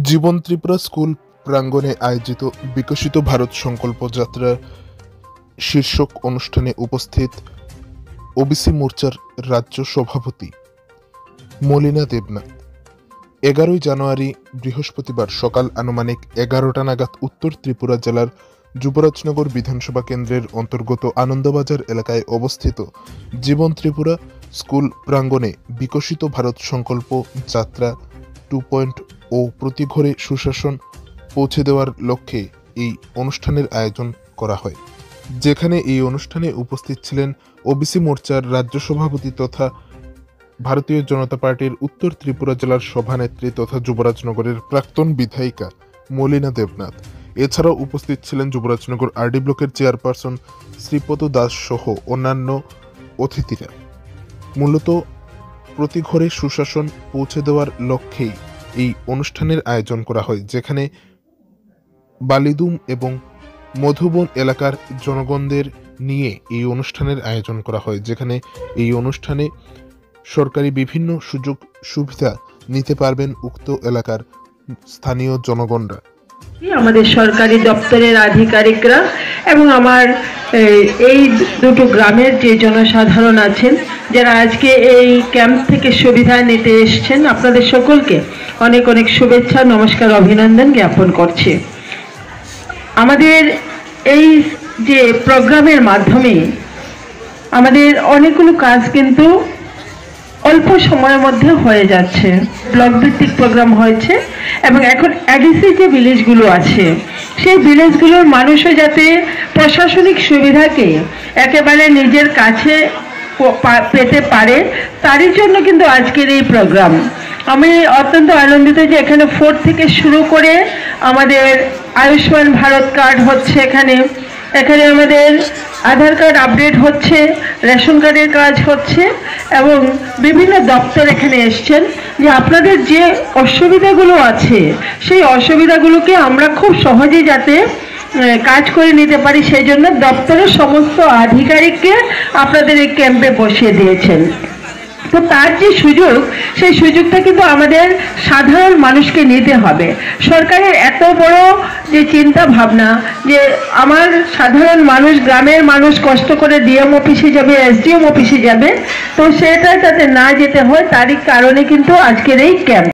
জীবন Tripura school প্রাঙ্গণে আয়োজিত বিকশিত ভারত সংকল্প যাত্রার শীর্ষক অনুষ্ঠানে উপস্থিত ওবিসি মোর্চার রাজ্য সভাপতি মলিনা দেবনাথ 11 জানুয়ারি বৃহস্পতিবার সকাল আনুমানিক 11টা নাগাদ উত্তর ত্রিপুরা জেলার যুবরাজনগর বিধানসভা কেন্দ্রের অন্তর্গত আনন্দবাজার এলাকায় অবস্থিত জীবন ত্রিপুরা স্কুল প্রাঙ্গণে বিকশিত ভারত সংকল্প যাত্রা 2.0 প্রতি ঘরে সুশাসন পৌঁছে দেওয়ার লক্ষ্যে এই অনুষ্ঠানের আয়োজন করা হয়, যেখানে এই অনুষ্ঠানে উপস্থিত ছিলেন ওবিসি মোর্চার রাজ্য সভাপতি তথা ভারতীয় জনতা পার্টির উত্তর ত্রিপুরা জেলার সভানেত্রী তথা যুবরাজনগরের প্রাক্তন বিধায়িকা মলিনা দেবনাথ। এছাড়াও উপস্থিত ছিলেন যুবরাজনগর আরডি ব্লকের চেয়ারপারসন শ্রীপদ দাস সহ অন্যান্য অতিথিরা। মূলত প্রতি ঘরে সুশাসন পৌঁছে দেওয়ার লক্ষ্যেই এই অনুষ্ঠানের আয়োজন করা হয়, যেখানে বালিদুম এবং মধুবন এলাকার জনগণদের নিয়ে এই অনুষ্ঠানের আয়োজন করা হয়, যেখানে এই অনুষ্ঠানে সরকারি বিভিন্ন সুযোগ সুবিধা নিতে পারবেন উক্ত এলাকার স্থানীয় জনগণরা। আমাদের সরকারি দপ্তরের আধিকারিকরা এবং আমার এই দুটো গ্রামের যে জনসাধারণ আছেন যারা আজকে এই ক্যাম্প থেকে সুবিধা নিতে এসেছেন, আপনাদের সকলকে অনেক অনেক শুভেচ্ছা, নমস্কার, অভিনন্দন জ্ঞাপন করছি। আমাদের এই যে প্রোগ্রামের মাধ্যমে আমাদের অনেকগুলো কাজ কিন্তু অল্প সময়ের মধ্যে হয়ে যাচ্ছে। ব্লক ভিত্তিক প্রোগ্রাম হয়েছে এবং এখন এডিসি যে ভিলেজগুলো আছে সেই ভিলেজগুলোর মানুষও যাতে প্রশাসনিক সুবিধাকে একেবারে নিজের কাছে পেতে পারে, তারই জন্য কিন্তু আজকের এই প্রোগ্রাম। আমি অত্যন্ত আনন্দিত যে এখানে 4 থেকে শুরু করে আমাদের আয়ুষ্মান ভারত কার্ড হচ্ছে, এখানে আমাদের আধার কার্ড আপডেট হচ্ছে, রেশন কার্ডের কাজ হচ্ছে এবং বিভিন্ন দপ্তর এখানে এসছেন যে আপনাদের যে অসুবিধাগুলো আছে সেই অসুবিধাগুলোকে আমরা খুব সহজেই যাতে কাজ করে নিতে পারি, সেই জন্য দপ্তরের সমস্ত আধিকারিককে আপনাদের এই ক্যাম্পে বসিয়ে দিয়েছেন। তো তার যে সুযোগ, সেই সুযোগটা কিন্তু আমাদের সাধারণ মানুষকে নিতে হবে। সরকারের এত বড় যে চিন্তা ভাবনা যে আমার সাধারণ মানুষ, গ্রামের মানুষ কষ্ট করে ডিএম অফিসে যাবে, এসডিএম অফিসে যাবে, তো সেটা যাতে না যেতে হয় তারই কারণে কিন্তু আজকের এই ক্যাম্প।